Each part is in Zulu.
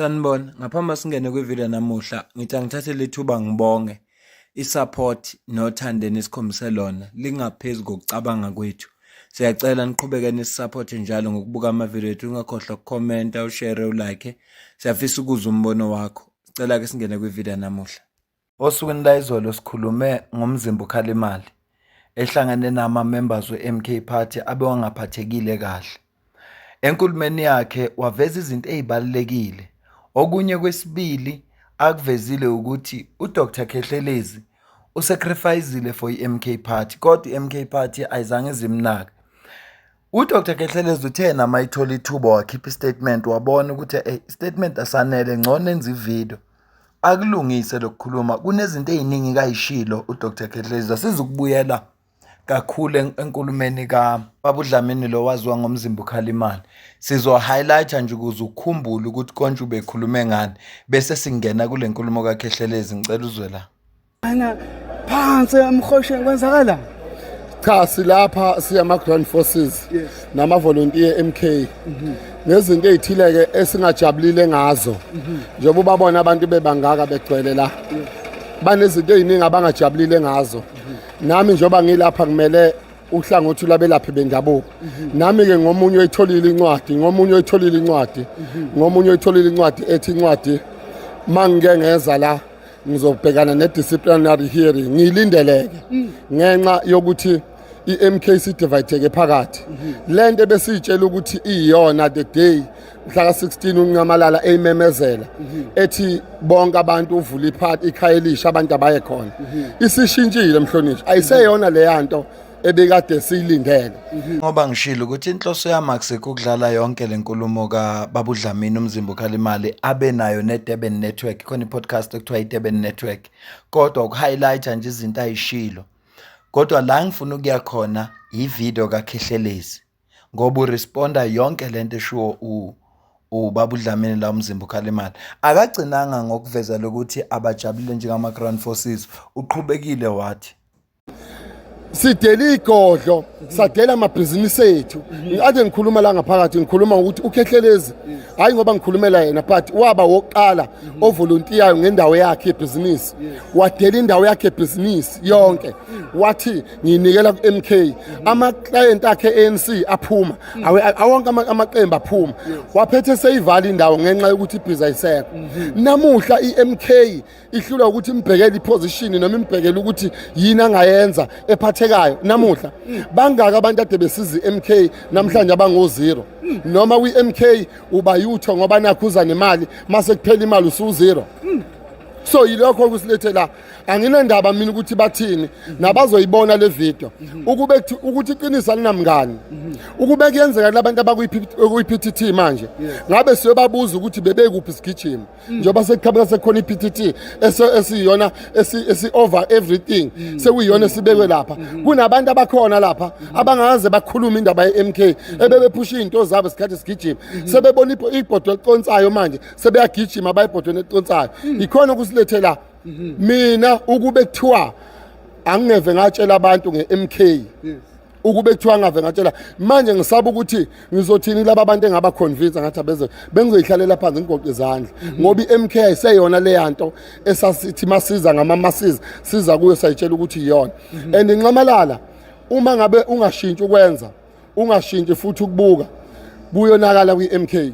Sanibona, ngaphambi singene kwivideo namuhla, ngithi angithathe lethuba ngibonge i-support nothando enikhombise lona lingaphezu kokucabanga kwethu. Siyacela niqhubeke nisupporte njalo ngokubuka amavideo ethu, ungakhohlwa ukukhomenta, ushare, ulike. Siyafisa ukuzwa umbono wakho. Sicela ke singene kwivideo namuhla. Osukwini la izolo sikhulume ngomzimba uKhalimali ehlangene nama-members we-MK Party abewangaphathekile kahle. Enkulumeni yakhe waveza izinto ezibalulekile. Okunye kwesibili akuvezile ukuthi uDr Khehlelezi usacrificeile for i-MK Party, kodwa i-MK Party ayizange zimnake. uDr Khehlelezi uthe nama ithola ithuba wakhipha istatement, wabona ukuthi istatement asanele, ngcono enze ivideo akulungise lokukhuluma. Kunezinto eziningi kayishilo uDr Khehlelezi. Asizukubuyela kakhulu enkulumeni kaBabudlamini lo waziwa ngomzimba uKhalimali. Sizo-highlighta nje ukuze ukukhumbule ukuthi konje ubekhulume ngani, bese singena kule nkulumo kaKhehlelezi. Ngicela uzwe la. Ana phansi emkhosheni kwenzakala. Cha, silapha siyama-ground forces nama-volunteer MK. Nezinto ezithile-ke esingajabulile ngazo njengoba babona abantu bebangaka begcwele la. Banezinto eziningi abangajabulile ngazo. Nami njengoba ngilapha kumele uhlangothi labelaphi bendabuko. Nami-ke ngomunye oyitholile incwadi ethi incwadi mangike ngeza la ngizobhekana ne-disciplinary hearing ngiyilindeleke ngenxa yokuthi i-MK sidivayitheke phakathi. Lento besiyitshela ukuthi iyona the day mhla ka-16 uNcamalala eyimemezela ethi bonke abantu uvula iphathi ikhaya elisha abantu abaye khona. Isishintshile mhlonishwa, ayiseyona le yanto ebekade siyilindele. Ngoba ngishilo ukuthi inhloso yami akusekho ukudlala yonke le nkulumo kaBabudlamini umzimba uKhalimali abe nayo neDurban Network. Khona i-podcast ekuthiwa iDurban Network, kodwa ukuhighlighta nje izinto ayishilo. Kodwa la ngifuna ukuya khona ivideo kaKhehlelezi, ngoba uresponda yonke lento eshiwo uBabudlamini la umzimba uKhalimali. Akagcinanga ngokuveza lokuthi abajabulile njengama-ground forces, uqhubekile wathi sidela igodlo, sadela amabhizinisi ethu. Ade ngikhuluma la ngaphakathi, ngikhuluma ukuthi uKhehlelezi hayi ngoba ngikhulumela yena, but waba wokuqala ovolunteer ngendawo yakhe yebhizinisi. Wadela indawo yakhe yebhizinisi yonke, wathi ngiyinikela ku-MK. Ama-client akhe ANC aphuma, awonke amaqembu aphuma. Waphethe seyivala indawo ngenxa yokuthi ibhiza ayisekho. Namuhla i-MK ihlula ukuthi imbhekele iposition noma imbhekele ukuthi yini angayenza ephathekayo. Namuhla bangaka abantu ade besiza i-MK namhlanje abango-0, noma kwi-MK uba yutho ngoba nakhuza nemali mase kuphela imali usu-0. So yilokho kusilethe la. Anginandaba mina ukuthi bathini, nabazoyibona le video ukube ukuthi iqinisa linamngani. Ukube kuyenzeka labantu abakwi-PTT manje ngabe siyobabuza ukuthi bebekuphi isigijima, njengoba sekukhabela sekhona i-PTT esiyona esi-over everything, sekuyiyona esibekwe lapha. Kunabantu abakhona lapha abangaze bakhuluma indaba ye-MK ebebephusha izinto zabo isikhathi isigijima, sebebona ibhodwe eliconsayo manje sebeyagijima bayibhodweni eliconsayo. Ikhona kusilethe la. Mina ukube kuthiwa angingeve ngatshela abantu nge-MK, ukube kuthiwa ngave ngatshela manje ngisaba ukuthi ngizothini laba abantu engaba convince ngathi bengizoyihlalela phansi ngigoqe izandla, ngoba i-MK ayiseyona le yanto esasithi masiza ngama-masses siza kuyo sayitshela ukuthi iyona. And Ncamalala uma ngabe ungashintshi ukwenza, ungashintshi futhi ukubuka, buyonakala kwi-MK.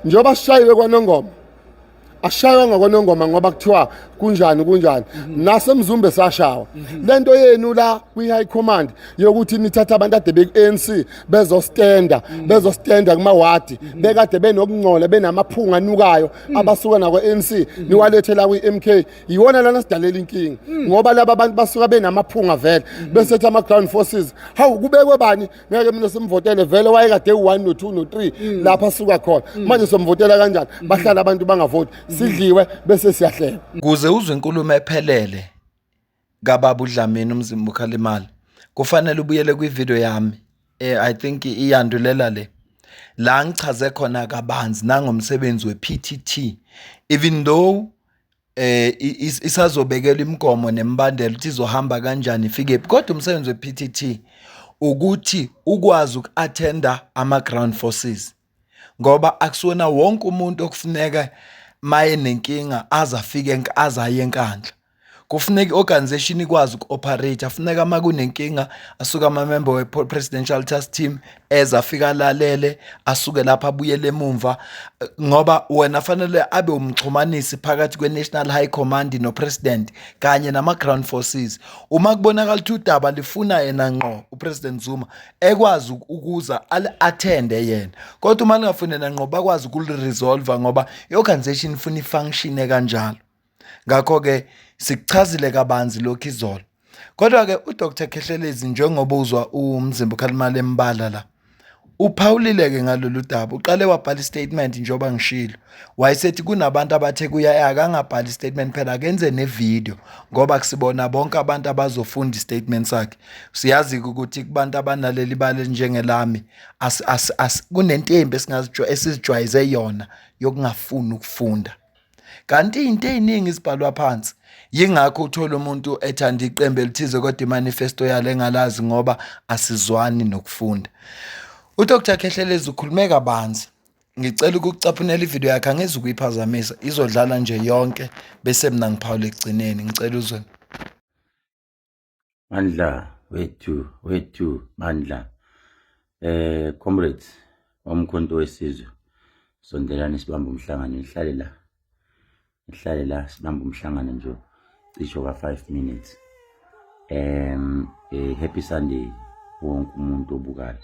Njengoba sishayiwe kwaNongoma, ashaywa ngakwaNongoma ngoba kuthiwa kunjani nasemzumbe sashawa. Lento yenu la kwi-high command yokuthi nithatha abantu ade beku-ANC bezostenda kumawadi bekade benokungcola benamaphunga anukayo abasuka nakwa-ANC niwalethe la kwi-MK. Yiwona lana sidalela inkinga, ngoba laba abantu basuka benamaphunga vele besethi ama-ground forces. Hawu kubekwe bani? Ngeke mina simvotele vele wayekade u1 no2 no3 lapha suka khona. Manje somvotela kanjani? Bahlala abantu bangavoti, sidliwe bese siyahleka. Kuze uzwe inkulumo ephelele kaBabudlamini umzimba uKhalimali, kufanele ubuyele kwivideo yami. I think iyandulela le. La ngichaze khona kabanzi nangomsebenzi we-PTT, even though isazobekela imigomo nemibandela ukuthi izohamba kanjani ifike, kodwa umsebenzi we-PTT ukuthi ukwazi uku-attenda ama-ground forces. ngoba akusiwona wonke umuntu okufuneka maye nenkinga azaye enkandla. Kufuneka i-organization ikwazi uku-operate, afuneka uma kunenkinga asuke ama-member we-presidential task team afika alalele, asuke lapha abuyele emumva, ngoba wena fanele abe umxhumanisi phakathi kwe-National High Command no-President kanye nama-Ground Forces. Uma kubonakala ukuthi udaba lifuna yena ngqo uPresident Zuma ekwazi ukuza attende yena, kodwa uma lingafuni yena ngqo bakwazi ukuli-resolve ngoba i-organization ifuna i-function kanjalo. Ngakho-ke sikuchazile kabanzi lokhu izolo. Kodwa-ke uDr Khehlelezi njengoba uzwa uMzimba Khalimali embala la, uphawulile-ke ngalolu daba, uqale wabhala istatement njengoba ngishilo. Wayesethi kunabantu abathe kuya akangabhali istatement phela akenze nevideo ngoba kusibona bonke abantu abazofunda istatement sakhe. Siyazi ukuthi kubantu abanaleli bale njengelami kunentembe esizijwayeze yona yokungafuni ukufunda. Kanti into eziningi izibhalwa phansi. Yingakho uthola umuntu ethanda iqembu elithize kodwa imanifesto yale engalazi ngoba asizwani nokufunda. uDr Khehlelezi ukhulume kabanzi. Ngicela ukucaphunela ivideo yakhe, angeze ukuyiphazamisa, izodlala nje yonke bese mina ngiphawula ekugcineni. Ngicela uzwe. Mandla wethu Mandla. Comrades womkhonto wesizwe, sondelani sibambe umhlangano, nihlale la sibambe umhlangano nje cisho ka 5 minutes. Happy Sunday wonke umuntu obukayo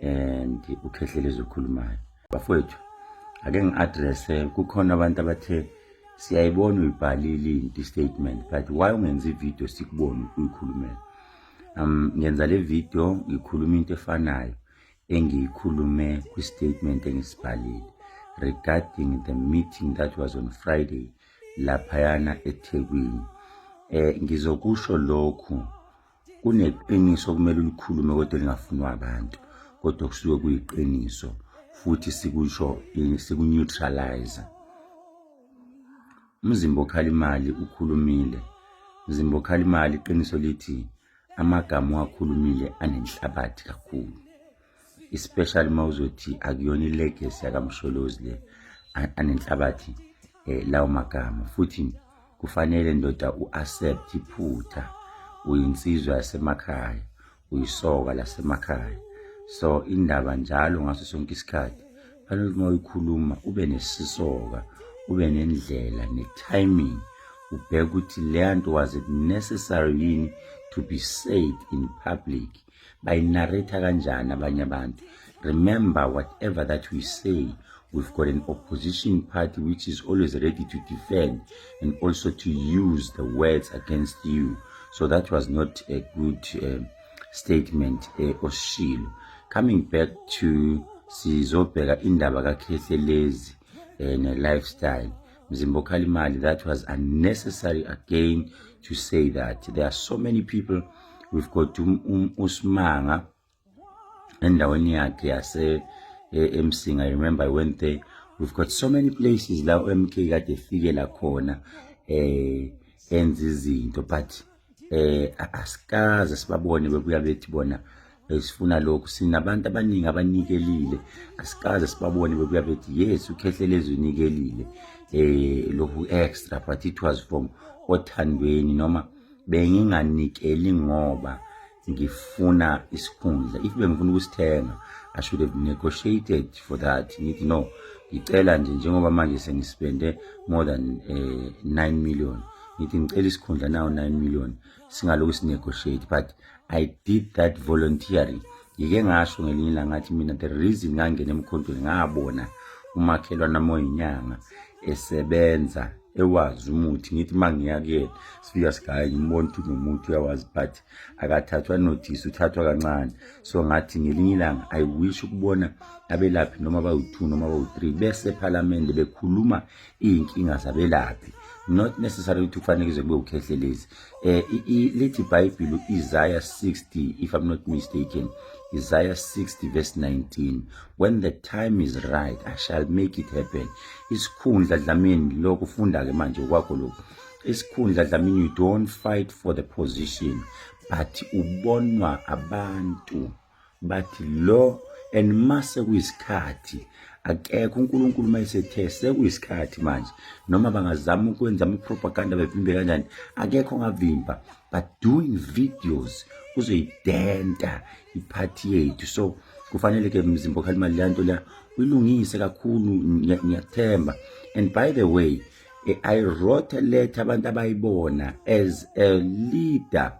and uKhehlelezi okhulumayo. Bafowethu ake ngi-addresse, kukhona abantu abathe siyayibona uyibhalile into statement but why ungenza ivideo sikubone uyikhulumela. Ngenza le video ngikhuluma into efanayo engiyikhulume kwi-statement engisibhalile regarding the meeting that was on Friday laphayana eThekwini. Ngizokusho lokhu, kuneqiniso kumele ulikhulume kodwa lingafunwa abantu, kodwa kusuke kuyiqiniso futhi sikusho siku-neutralize. Mzimba Khalimali ukhulumile. Mzimba Khalimali iqiniso lithi amagama wakhulumile anenhlabathi kakhulu, especially mawuzothi akuyona ilegacy yakamsholozi le anenhlabathi lawo magama. Futhi kufanele ndoda u-accept iphutha, uyinsizwa yasemakhaya, uyisoka lasemakhaya. So indaba njalo ngaso sonke isikhathi fanele uma uyikhuluma ube nesisoka, ube nendlela ne-timing, ubheke ukuthi le nto was it necessary yini to be said in public, bayinarrate kanjani abanye abantu. Remember, whatever that we say, we've got an opposition party which is always ready to defend and also to use the words against you. So that was not a good statement Oshilo. Coming back to sizobheka indaba kaKhehlelezi ne-lifestyle, Mzimba Khalimali, that was unnecessary again to say that. There are so many people. We've got Usmanga endaweni yakhe yase eMsinga. I remember I went there. We've got so many places la MK kade fikela khona enza izinto, but asikaze sibabone bebuya bethi bona sifuna lokhu. Sinabantu abaningi abanikelile, asikaze sibabone bebuya bethi yes uKhehlelezi unikelile lokhu extra, but it was from othandweni noma benginganikeli ngoba ngifuna isikhundla. If bengifuna ukusithenga, I should have negotiated for that. Ngithi no, ngicela nje njengoba manje sengispende more than 9 million, ngithi ngicela isikhundla nawo 9 million, singaloku sinegotiate. But I did that voluntarily. Ngike ngasho ngelinye ilanga ngathi mina the reason ngangena emkhontweni ngabona umakhelwana moyinyanga esebenza ewazi umuthi, ngithi mangiya kuyena sifika sigaya ngimbona ukuthi nomuntu uyawazi but akathathwa notice, uthathwa kancane. So ngathi ngelinye ilanga I wish ukubona abelaphi noma bawu2 noma bawu3 bese parliament bekhuluma inkinga zabelaphi, not necessarily ukuthi kufanele kube uKhehlelezi. Lithi iBhayibheli Isaiah 60 if I'm not mistaken, Isaiah 60 verse 19, when the time is right I shall make it happen. Isikhundla Dlamini lokho funda ke manje kwakho lokho. Isikhundla Dlamini, you don't fight for the position but ubonwa abantu bathi lo and mase kuyisikhathi akekho uNkulunkulu mayesethe sekuyisikhathi manje noma bangazama ukwenza ama-propaganda bevimbe kanjani akekho ngavimba but doing videos kuzoyidenta iphathi yethu so kufanele ke Mzimba Khalimali leyanto la uyilungise kakhulu ngiyathemba and by the way I wrote a letter abantu abayibona as a leader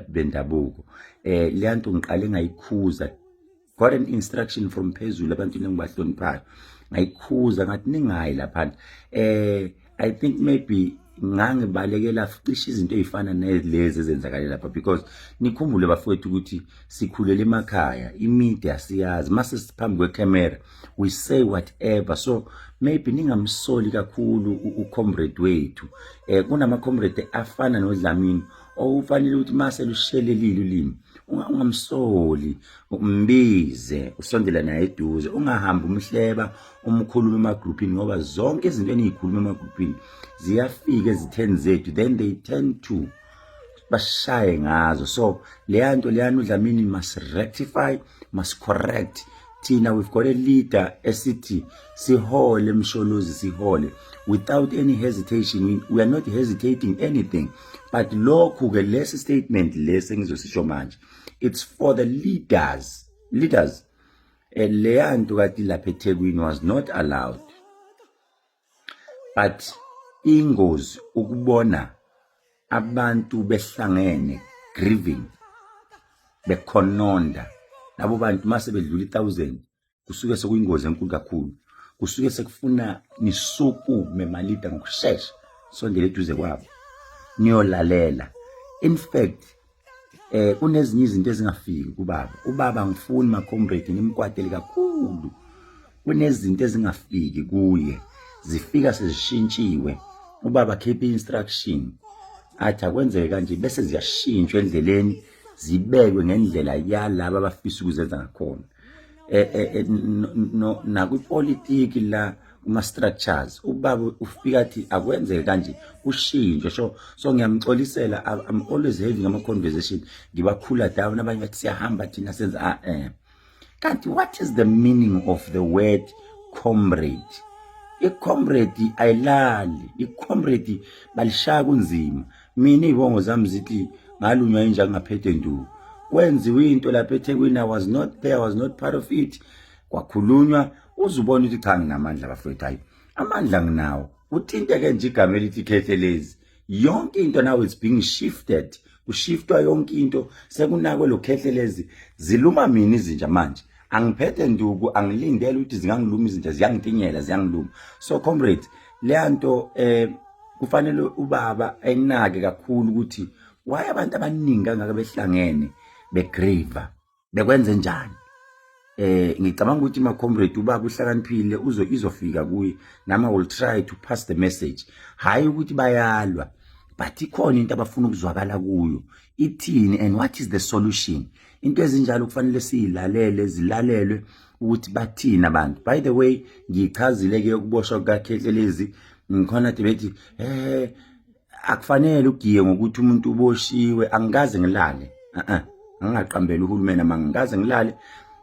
bendabuko leyanto ngiqale ngayikhuza got an instruction from phezulu abantu engibahloniphayo ngayikhuza ngathi ningayi lapha I think maybe ngangibalekela cishe izinto ezifana nelezi ezenzakala lapha because nikhumbule bafowethu ukuthi sikhulela emakhaya imedia siyazi mase siphambi kwecamera we say whatever so maybe ningamsoli kakhulu ucomrade wethu kunama comrade afana noDlamini ofanele ukuthi mase lushelelile ulimi ungamsoli umbize usondela naye eduze ungahamba umhleba umkhuluma emagroupini ngoba zonke izinto eniyikhuluma emagroupini ziyafika ezitheni zethu then they tend to bashaye ngazo so leyanto uDlamini must rectify must correct thina we've got a leader esithi sihole Msholozi sihole without any hesitation we are not hesitating anything but lokhu ke lesi statement lesi ngizosisho manje it's for the leaders leyanto kati lapha eThekwini was not allowed but ingozi ukubona abantu behlangene grieving bekhononda labo bantu mase bedlula 1000 kusuke sekuyingozi enkulu kakhulu kusuke sekufuna nisuku memalida ngokusheshsha sondele eduze kwabo niyolalela in fact kunezinye izinto ezingafiki ubaba ngifuni macomrade ngimkwatele kakhulu kunezinto ezingafiki kuye zifika sezishintshiwe ubaba keep instruction athi akwenzeke kanje bese ziyashintshwa endleleni zibekwe ngendlela yalabo abafisa ukuzenza ngakhona nakwipolitiki la kuma structures ubaba ufika athi akwenzeke kanje ushintsho so ngiyamxolisela I'm always having ama conversation ngibakhula down abanye bathi siyahamba thina senza kanti what is the meaning of the word comrade comrade ayilali comrade balishaya kunzima mina izibongo zami zithi ngalunywa inja ngaphethe nduku kwenziwe into lapha eThekwini I was not there I was not part of it kwakhulunywa uzubona ukuthi cha nginamandla bafowethu hayi amandla nginawo uthinteke nje igama elithi Khethelezi yonke into now is being shifted kushiftwa yonke into sekunakwe lo Khethelezi ziluma mina izinja manje angiphethe nduku angilindele ukuthi zingangiluma izinja ziyangitinyela ziyangiluma so comrade leyanto kufanele ubaba ayinake kakhulu ukuthi why abantu abaningi kangaka behlangene begrieve bekwenze njani ngicabanga ukuthi ma comrade ubaba uhlakaniphile izofika kuye nama will try to pass the message hayi ukuthi bayalwa but ikhona into abafuna ukuzwakala kuyo ithini and what is the solution into ezinjalo kufanele sizilalele zilalelwe ukuthi bathina abantu by the way ngichazile ke ukuboshwa kaKhethelezi ngikhona ukuthi bethi akufanele ugiye ngokuthi umuntu uboshiwe angikaze ngilale angaqambela uhulumeni amangikaze ngilale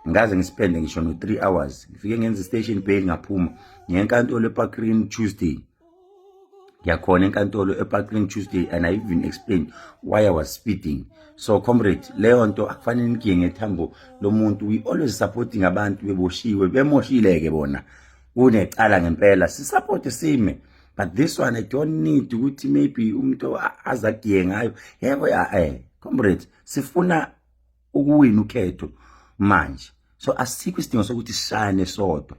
ngaze ngispende ngisho no 3 hours ngifike ngenza station bail ngaphuma ngenkantolo ePark Green Tuesday ngiyakhona enkantolo ePark Green Tuesday and I even explained why I was speeding so comrade leyo nto akufanele ngiye ngethambo lomuntu we always supporting abantu beboshiwe bemoshileke bona kunecala ngempela si support sime but this one I don't need ukuthi maybe umuntu azagiye ngayo yebo comrade sifuna ukuwina ukhetho manje so asikho isidingo sokuthi sishane sodwa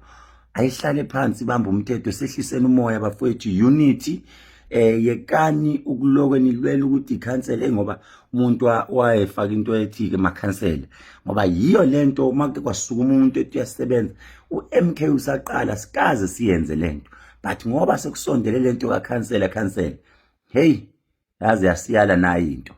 ayihlale phansi bamba umthetho sehlisene umoya bafowethu unity yekani ukulokwe nilwela ukuthi ikhansela ngoba umuntu wayefaka into ethi ke makhansela ngoba yiyo lento makade kwasuka umuntu ethi uyasebenza uMK usaqala sikaze siyenze lento but ngoba sekusondele lento kakhansela hey yazi yasiyala nayo into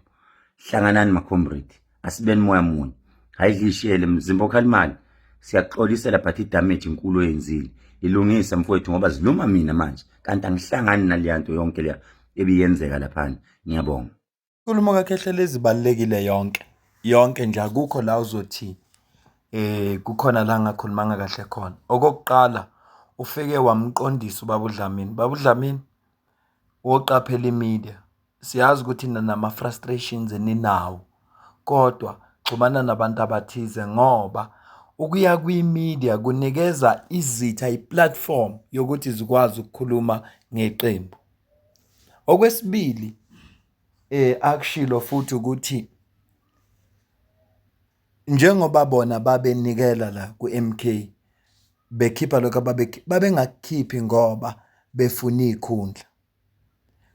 hlanganani macomrade asibeni moya munye hayidlishele Mzimba Khalimali siyaxolisela but idamage inkulu oyenzile ilungisa mfowethu ngoba ziluma mina manje kanti angihlangani naliyanto yonke leya ebiyenzeka lapha ngiyabonga Inkulumo kaKhethelezi ibalekile yonke nje akukho la uzothi kukhona la ngakhulumanga kahle khona. Okokuqala ufike wamqondisa ubaba uDlamini. Baba uDlamini woqaphela imedia. Siyazi ukuthi nama frustrations eninawo. Kodwa xhumana nabantu abathize ngoba ukuya kwi-media kunikeza izitha i-platform yokuthi zikwazi ukukhuluma ngeqembu. Okwesibili akushilo futhi ukuthi njengoba bona babenikela la ku-MK bekhipha lokho babengakukhiphi ngoba befuna ikhundla,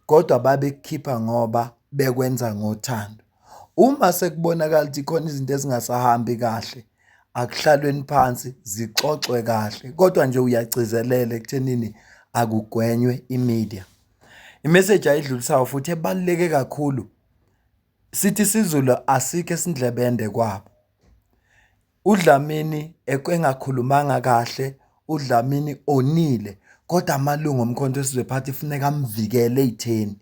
kodwa babekhipha ngoba bekwenza ngothando. Uma sekubonakala ukuthi khona izinto ezingasahambi kahle, akuhlalweni phansi zixoxwe kahle, kodwa nje uyagcizelela ekuthenini akugwenywe imedia. Imessage ayidlulisayo futhi ebaluleke kakhulu, sithi isiZulu asikho esindlebende kwabo. uDlamini engakhulumanga kahle, uDlamini onile, kodwa amalungu omkhonto wesizwe phathi ifuneka amvikele ey'theni.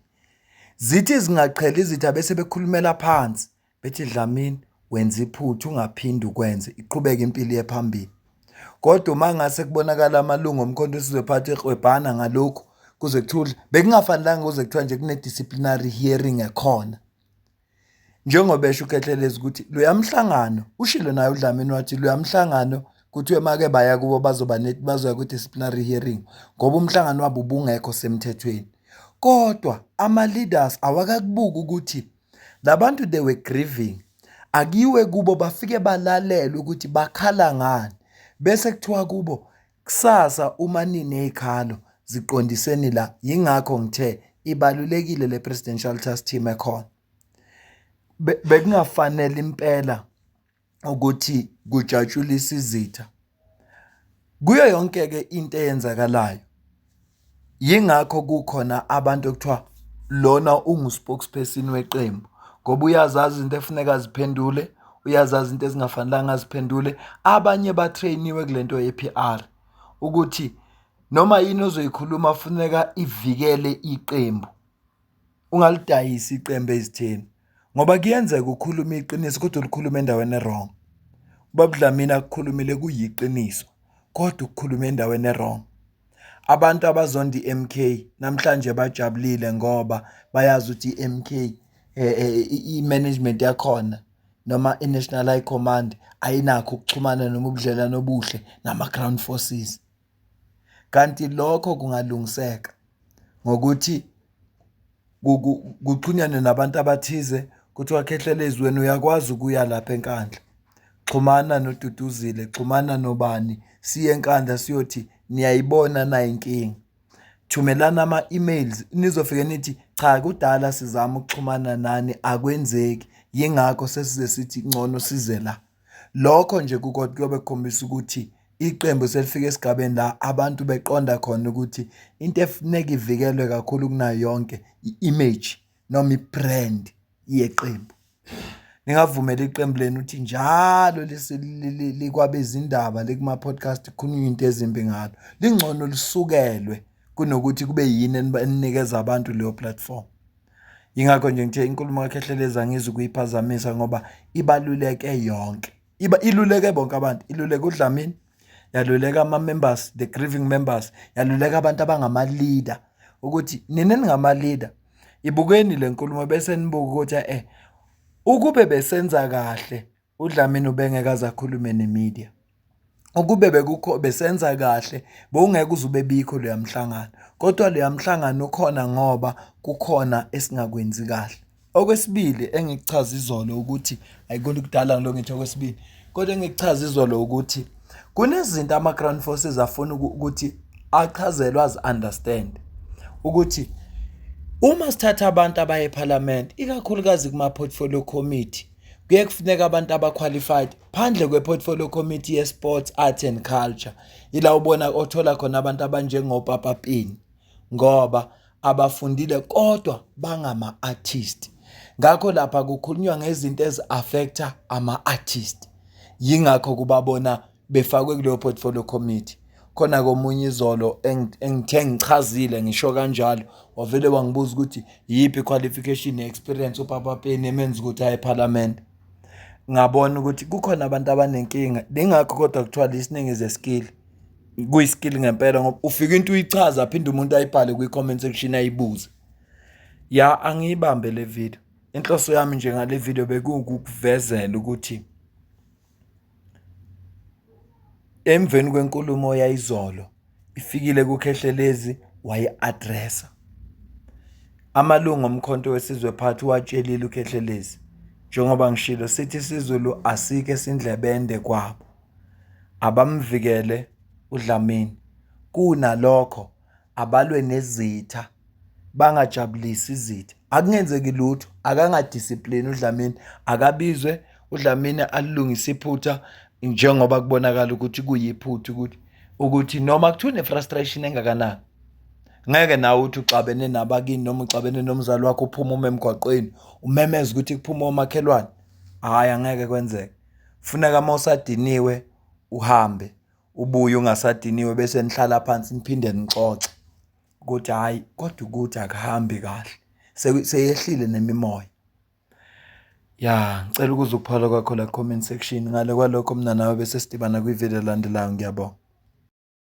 Zithi zingaqhela izitha bese bekhulumela phansi bethi Dlamini wenza iphutha ungaphindi ukwenze, iqhubeke impilo yephambili. Kodwa uma ngase kubonakala amalungu omkhonto wesizwe phathi exwebhana ngalokhu kuze kuthiwa bekungafanelanga kuze kuthiwa nje kune-disciplinary hearing ekhona. Njengoba esho uKhethelezi ukuthi loya mhlangano ushilo naye uDlamini wathi loya mhlangano kuthiwe make baya kubo bazoya ku-disciplinary hearing ngoba umhlangano wabo ubungekho semthethweni. Kodwa ama-leaders awakakubuki ukuthi labantu they were grieving, akiwe kubo bafike balalele ukuthi bakhala ngani, bese kuthiwa kubo kusasa uma niney'khalo ziqondiseni la. Yingakho ngithe ibalulekile le presidential task team ekhona. Bekungafanele impela ukuthi kujatshulisa izitha kuyo yonke-ke into eyenzakalayo. Yingakho kukhona abantu okuthiwa lona ungu-spokesperson weqembu, ngoba uyazazi izinto efuneka ziphendule, uyazazi izinto ezingafanelanga aziphendule. Abanye batrayiniwe kule nto ye-PR ukuthi noma yini ozoyikhuluma funeka ivikele iqembu, ungalidayisi iqembu ezitheni, ngoba kuyenzeka ukhuluma iqiniso kodwa ulikhuluma endaweni wrong. Ubaba uDlamini akukhulumile kuyiqiniso kodwa ukukhuluma endaweni wrong. Abantu abazonda i-MK namhlanje bajabulile ngoba bayazi ukuthi i-MK i-management yakhona noma i-National High Command ayinakho ukuxhumana noma ubudlelwano obuhle nama-ground forces. Kanti lokho kungalungiseka ngokuthi kuxhunyane nabantu abathize, kuthiwa Khethelezi wena uyakwazi ukuya lapha enkandla, xhumana noDuduzile, xhumana nobani, siye enkandla siyothi niyayibona na inkinga, thumelana ama-emails, nizofike nithi cha kudala sizama ukuxhumana nani akwenzeki, yingakho sesize sithi ngcono size la. Lokho nje kuyobe kukhombisa ukuthi iqembu selifika esigabeni la abantu beqonda khona ukuthi into efuneka ivikelwe kakhulu kunayo yonke i-image noma i-brand yeqembu. Ningavumela iqembu lenu ukuthi njalo likwabeza indaba likuma-podcast kukhulunywe into ezimbi ngalo. Lingcono lisukelwe kunokuthi kube yini eninikeza abantu leyo platform. Yingakho nje ngithe inkulumo kaKhethelezi angizi ukuyiphazamisa ngoba ibaluleke yonke. Iluleke bonke abantu, iluleke uDlamini, yaluleka ama-members, the grieving members, yaluleka abantu abangama-leader ukuthi nina ningama-leader ibukeni le nkulumo bese nibuka ukuthi ukube besenza kahle uDlamini ubengeke aze akhulume nemedia. Ukube besenza kahle bowungeke uzube bikho leya mhlangano, kodwa leya mhlangano ukhona ngoba kukhona esingakwenzi kahle. Okwesibili engikuchaza izolo ukuthi ayikho kudala ngilo ngithi okwesibili, kodwa engikuchaza izolo ukuthi kunezinto ama-ground forces afuna ukuthi achazelwe understand ukuthi uma sithatha abantu abaye eParliament, ikakhulukazi kuma-portfolio committee, kuye kufuneka abantu aba-qualified phandle kwe-portfolio committee ye-sports, art and culture. Ila ubona othola khona abantu abanjengoPapa Pini ngoba abafundile kodwa bangama-artist. Ngakho lapha kukhulunywa ngezinto ezi-affecta ama-artist. Yingakho kubabona befakwe kuleyo portfolio committee. Khona komunye izolo engithe ngichazile ngisho kanjalo wavele wangibuza ukuthi yiphi qualification ne-experience uPapa Peni emenza ukuthi aye eParliament. ngabona ukuthi kukhona abantu abanenkinga dingakho kodwa kuthiwa isiningi zeskill kuyiskill ngempela ngoba ufika into uyichaza aphinde umuntu ayibhale kwi-comment section ayibuze. Ya angiyibambe le video. Inhloso yami nje ngale video bekukuvezela ukuthi emveni kwenkulumo yayizolo ifikile kuKhehlelezi waye-addressa. Amalungu omkhonto wesizwe phathi watshelile uKhehlelezi njengoba ngishilo sithi isiZulu asike sindlebende kwabo. Abamvikele uDlamini. Kunalokho abalwe nezitha bangajabulisi izitha. Akungenzeki lutho, akangadiscipline uDlamini, akabizwe uDlamini alungise iphutha njengoba kubonakala ukuthi kuyiphutha ukuthi noma kuthiwa une-frustration engakanani ngeke nawe uthi uxabene nabakini noma uxabene nomzali wakho uphuma emgwaqweni umemeza ukuthi kuphuma omakhelwane. Hayi angeke kwenzeke. Funeka mawusadiniwe uhambe ubuye ungasadiniwe bese nihlala phansi niphinde nixoxe ukuthi hayi kodwa ukuthi akuhambi kahle seyehlile nemimoya. Ya ngicela ukuze ukuphala kwakho la comment section ngale kwalokho mina nawe bese sidibana kwi video landelayo. Ngiyabonga.